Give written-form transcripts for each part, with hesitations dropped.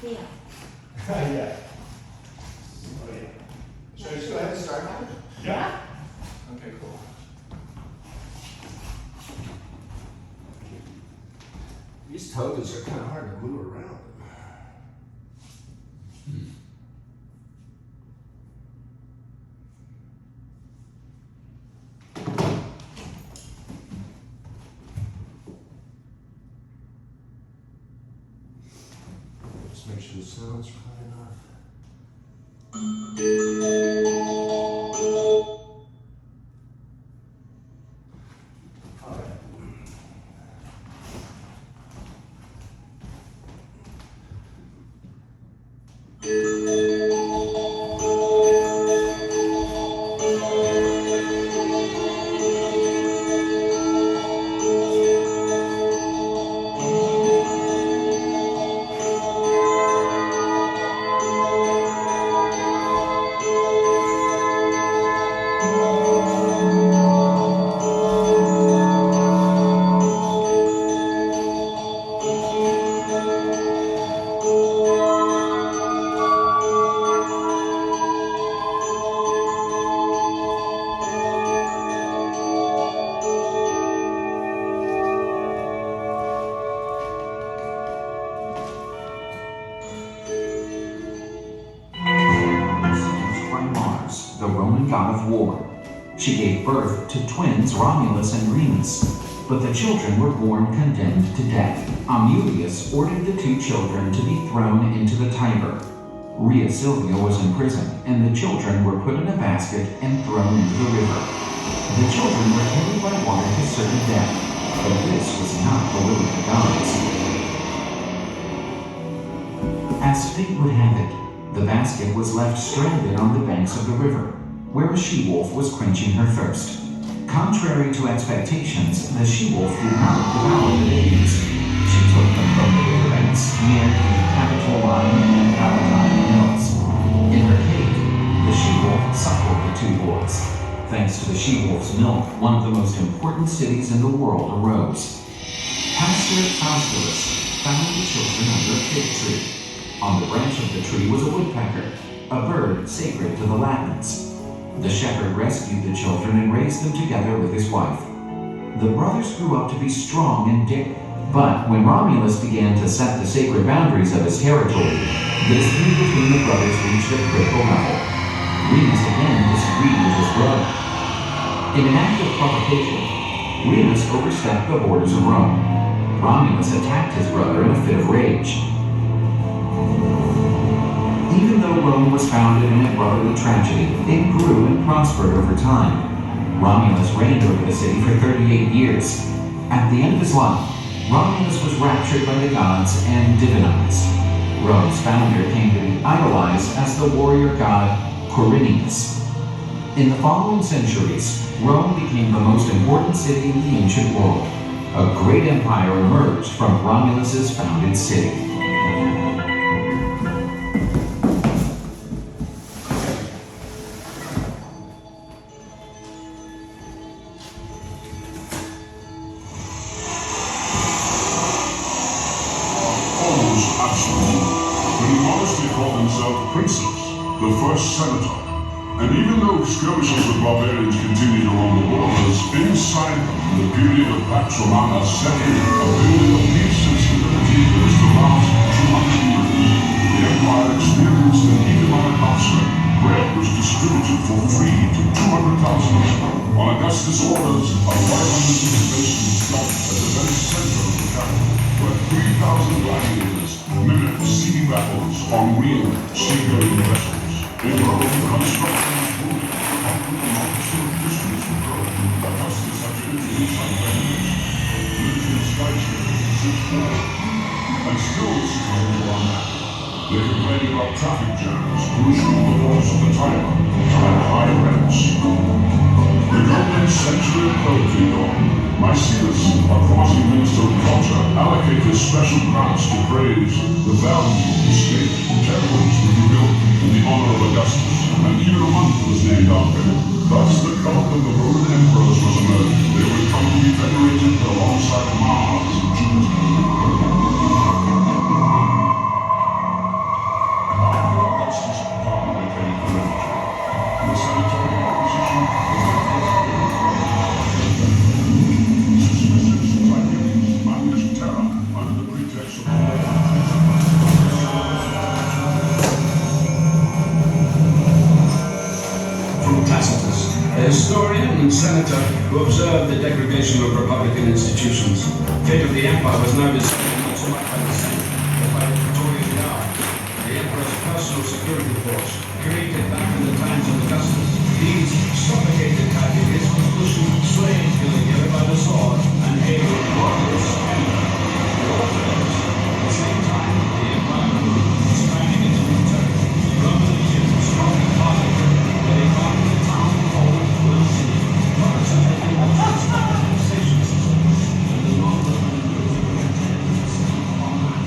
Yeah. Yeah. Oh, yeah. Should I just go ahead and start now? Yeah. Okay, cool. These togas are kind of hard to move around. Just make sure the sound's high enough. All right. The Roman god of war. She gave birth to twins Romulus and Remus, but the children were born condemned to death. Amulius ordered the two children to be thrown into the Tiber. Rhea Silvia was imprisoned, and the children were put in a basket and thrown into the river. The children were carried by water to certain death, but this was not the will of the gods. As fate would have it, the basket was left stranded on the banks of the river, where a she-wolf was quenching her thirst. Contrary to expectations, the she-wolf did not devour the babies. She took them from the riverbanks near the Capitoline and Palatine hills. In her cave, the she-wolf suckled the two boys. Thanks to the she-wolf's milk, one of the most important cities in the world arose. Pastor Faustulus found the children under a fig tree. On the branch of the tree was a woodpecker, a bird sacred to the Latins. The shepherd rescued the children and raised them together with his wife. The brothers grew up to be strong and daring, but when Romulus began to set the sacred boundaries of his territory, the dispute between the brothers reached a critical level. Remus again disagreed with his brother. In an act of provocation, Remus overstepped the borders of Rome. Romulus attacked his brother in a fit of rage. Even though Rome was founded in a brotherly tragedy, it grew and prospered over time. Romulus reigned over the city for 38 years. At the end of his life, Romulus was raptured by the gods and divinized. Rome's founder came to be idolized as the warrior god Quirinius. In the following centuries, Rome became the most important city in the ancient world. A great empire emerged from Romulus's founded city. The first senator. And even though skirmishes with barbarians continued along the borders, inside them, the period of Pax Romana set in, a period of peace and stability that is to last 200 years. The empire experienced an economic upswing. Bread was distributed for free to 200,000. On Augustus' orders, a 500-seat station was built at the very center of the capital, where 3,000 gladiators mimicked sea battles on real sea-going vessels. In Rome, construction was booming, concrete and multi-story districts were growing. Augustus had to introduce unveilings, military skyscrapers to sit forward. And still the citizens were unhappy. They complained about traffic jams, pollution on the walls of the Tiber, and high rents. The golden century of poetry dawned. Maecenas, a quasi-minister of culture, allocated special grants to praise the value of the state. Temples were rebuilt in the honor of Augustus, and even a month was named after him. Thus, the cult of the Roman emperors was emerging. They would come to be venerated alongside Mars and Jupiter. institutions. Fate of the empire was now decided not so much by the Senate, but by the Praetorian Guard, the emperor's personal security force, created back in the times of Augustus. These suffocated cavalry cushioned slaves being given by the sword and able warriors emperor. The Orthodox. At the same time, the empire was expanding into new territory. Roman legions strongly parted, where they conquered the town called Lancing. Products of the taxation system, and the non-Roman European attendants on that.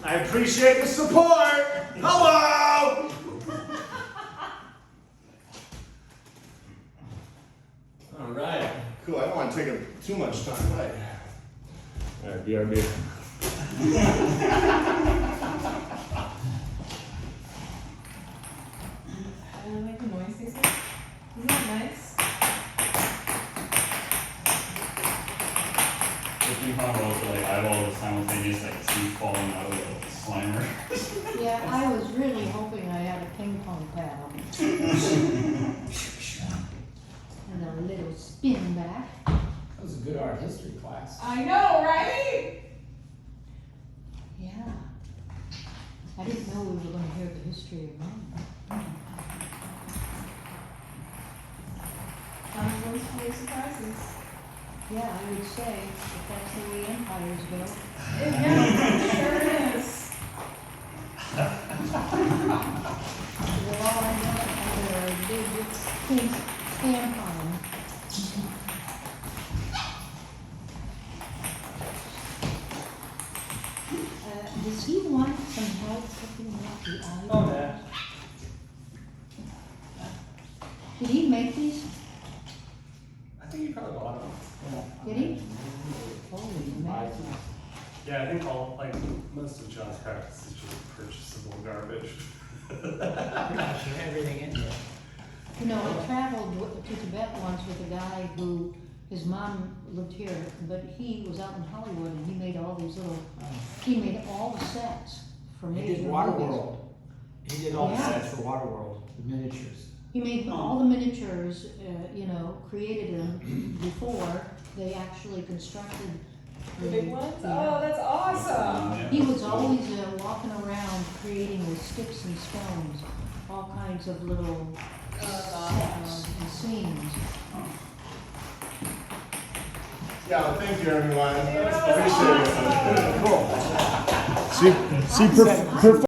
I appreciate the support. Hello. All right. Cool. I don't want to take up too much time. Right. All right. BRB. Make a noise, Cece. Isn't that nice? If you found out like eyeball was simultaneous, like teeth falling out of the slimer. Yeah, I was really hoping I had a ping pong pad. And a little spin back. That was a good art history class. I know, right? Yeah. I didn't know we were going to hear the history of Rome. Those full of surprises. Yeah, I would say if that's the way empires go. Yeah, it sure is. Well, all I know there are big stamp on them. Does he want some help looking at the eye? Oh, yeah. Did he make these? I think you probably bought them. Yeah. Did he? Holy mackerel. Yeah, I think most of John's practice is just purchasable garbage. Pretty much everything in there. You know, I traveled to Tibet once with a guy who, his mom lived here, but he was out in Hollywood and he made all these little, he made all the sets for He major did movies. Waterworld. He did all the Yeah. sets for Waterworld, the miniatures. He made all the miniatures, created them before they actually constructed The big ones? Yeah. Oh, that's awesome. Yeah. He was always walking around creating with sticks and stones, all kinds of little and scenes. Yeah, well, thank you, everyone. Yeah, that was Appreciate it. awesome. Cool. See,